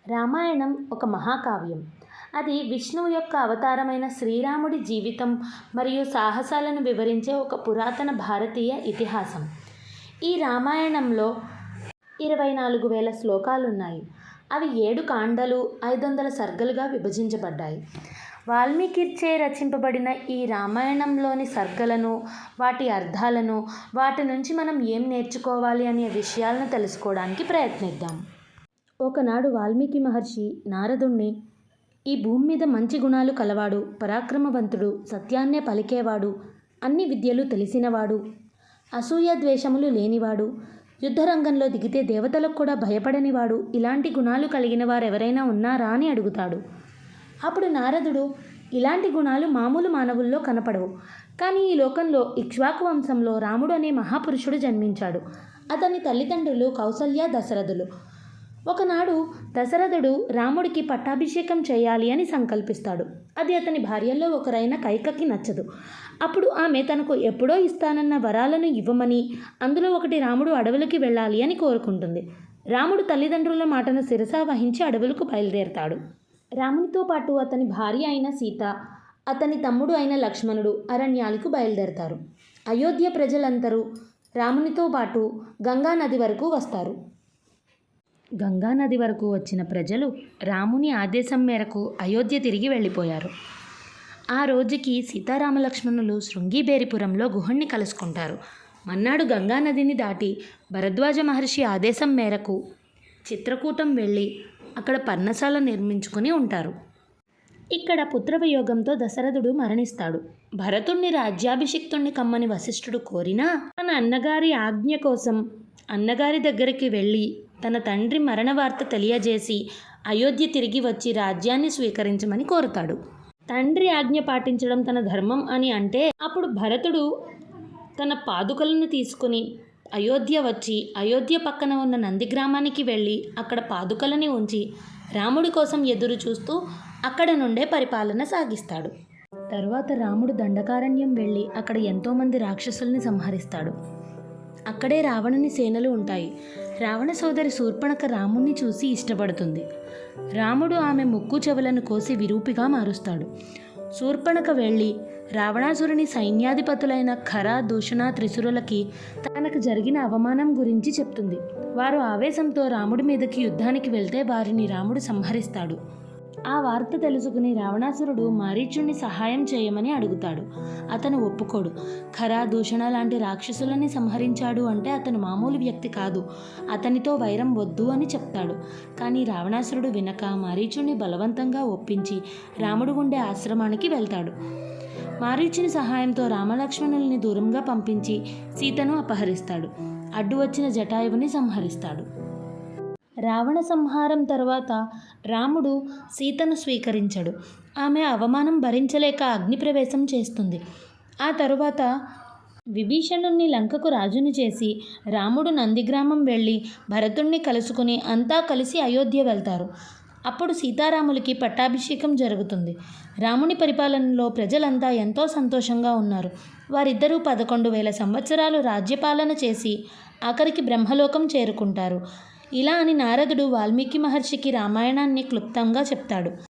రామాయణం ఒక మహాకావ్యం. అది విష్ణువు యొక్క అవతారమైన శ్రీరాముడి జీవితం మరియు సాహసాలను వివరించే ఒక పురాతన భారతీయ ఇతిహాసం. ఈ రామాయణంలో 24,000 శ్లోకాలున్నాయి. అవి 7 కాండలు, 500 సర్గలుగా విభజించబడ్డాయి. వాల్మీకిచే రచింపబడిన ఈ రామాయణంలోని సర్గలను, వాటి అర్థాలను, వాటి నుంచి మనం ఏం నేర్చుకోవాలి అనే విషయాలను తెలుసుకోవడానికి ప్రయత్నిద్దాం. ఒకనాడు వాల్మీకి మహర్షి నారదుణ్ణి, ఈ భూమి మీద మంచి గుణాలు కలవాడు, పరాక్రమవంతుడు, సత్యాన్నే పలికేవాడు, అన్ని విద్యలు తెలిసినవాడు, అసూయ ద్వేషములు లేనివాడు, యుద్ధరంగంలో దిగితే దేవతలకు కూడా భయపడనివాడు, ఇలాంటి గుణాలు కలిగిన వారెవరైనా ఉన్నారా అని అడుగుతాడు. అప్పుడు నారదుడు, ఇలాంటి గుణాలు మామూలు మానవుల్లో కనపడవు. కానీ ఈ లోకంలో ఇక్ష్వాకు వంశంలో రాముడు అనే మహాపురుషుడు జన్మించాడు. అతని తల్లిదండ్రులు కౌసల్య, దశరథులు. ఒకనాడు దశరథుడు రాముడికి పట్టాభిషేకం చేయాలి అని సంకల్పిస్తాడు. అది అతని భార్యల్లో ఒకరైన కైకకి నచ్చదు. అప్పుడు ఆమె తనకు ఎప్పుడో ఇస్తానన్న వరాలను ఇవ్వమని, అందులో ఒకటి రాముడు అడవులకి వెళ్ళాలి అని కోరుకుంటుంది. రాముడు తల్లిదండ్రుల మాటను శిరసా వహించి అడవులకు బయలుదేరతాడు. రామునితో పాటు అతని భార్య అయిన సీత, అతని తమ్ముడు అయిన లక్ష్మణుడు అరణ్యాలకు బయలుదేరతారు. అయోధ్య ప్రజలందరూ రామునితో పాటు గంగా నది వరకు వస్తారు. గంగా నది వరకు వచ్చిన ప్రజలు రాముని ఆదేశం మేరకు అయోధ్య తిరిగి వెళ్ళిపోయారు. ఆ రోజుకి సీతారామలక్ష్మణులు శృంగిబేరిపురంలో గుహుణ్ణి కలుసుకుంటారు. మన్నాడు గంగా నదిని దాటి భరద్వాజ మహర్షి ఆదేశం మేరకు చిత్రకూటం వెళ్ళి అక్కడ పర్ణశాల నిర్మించుకుని ఉంటారు. ఇక్కడ పుత్రవియోగంతో దశరథుడు మరణిస్తాడు. భరతుణ్ణి రాజ్యాభిషిక్తుణ్ణి కమ్మని వశిష్ఠుడు కోరినా తన అన్నగారి ఆజ్ఞ కోసం అన్నగారి దగ్గరికి వెళ్ళి తన తండ్రి మరణ వార్త తెలియజేసి అయోధ్య తిరిగి వచ్చి రాజ్యాన్ని స్వీకరించమని కోరుతాడు. తండ్రి ఆజ్ఞ పాటించడం తన ధర్మం అని అంటే అప్పుడు భరతుడు తన పాదుకలను తీసుకుని అయోధ్య వచ్చి అయోధ్య పక్కన ఉన్న నందిగ్రామానికి వెళ్ళి అక్కడ పాదుకలని ఉంచి రాముడి కోసం ఎదురు చూస్తూ అక్కడ నుండే పరిపాలన సాగిస్తాడు. తరువాత రాముడు దండకారణ్యం వెళ్ళి అక్కడ ఎంతోమంది రాక్షసుల్ని సంహరిస్తాడు. అక్కడే రావణుని సేనలు ఉంటాయి. రావణ సోదరి శూర్పణఖ రాముణ్ణి చూసి ఇష్టపడుతుంది. రాముడు ఆమె ముక్కు చెవులను కోసి విరూపిగా మారుస్తాడు. శూర్పణఖ వెళ్ళి రావణాసురుని సైన్యాధిపతులైన ఖర, దూషణ, త్రిశూరులకి తనకు జరిగిన అవమానం గురించి చెప్తుంది. వారు ఆవేశంతో రాముడి మీదకి యుద్ధానికి వెళ్తే వారిని రాముడు సంహరిస్తాడు. ఆ వార్త తెలుసుకుని రావణాసురుడు మారీచుణ్ణి సహాయం చేయమని అడుగుతాడు. అతను ఒప్పుకోడు. ఖర, దూషణ లాంటి రాక్షసులని సంహరించాడు అంటే అతను మామూలు వ్యక్తి కాదు, అతనితో వైరం వద్దు అని చెప్తాడు. కానీ రావణాసురుడు వినక మారీచుణ్ణి బలవంతంగా ఒప్పించి రాముడు ఉండే ఆశ్రమానికి వెళ్తాడు. మారీచుని సహాయంతో రామలక్ష్మణుల్ని దూరంగా పంపించి సీతను అపహరిస్తాడు. అడ్డు వచ్చిన జటాయువుని సంహరిస్తాడు. రావణ సంహారం తర్వాత రాముడు సీతను స్వీకరించడు. ఆమె అవమానం భరించలేక అగ్నిప్రవేశం చేస్తుంది. ఆ తరువాత విభీషణుణ్ణి లంకకు రాజుని చేసి రాముడు నందిగ్రామం వెళ్ళి భరతుణ్ణి కలుసుకుని అంతా కలిసి అయోధ్య వెళ్తారు. అప్పుడు సీతారాములకి పట్టాభిషేకం జరుగుతుంది. రాముని పరిపాలనలో ప్రజలంతా ఎంతో సంతోషంగా ఉన్నారు. వారిద్దరూ 11,000 సంవత్సరాలు రాజ్యపాలన చేసి ఆఖరికి బ్రహ్మలోకం చేరుకుంటారు. ఇలా అని నారదుడు వాల్మీకి మహర్షికి రామాయణాన్ని క్లుప్తంగా చెప్తాడు.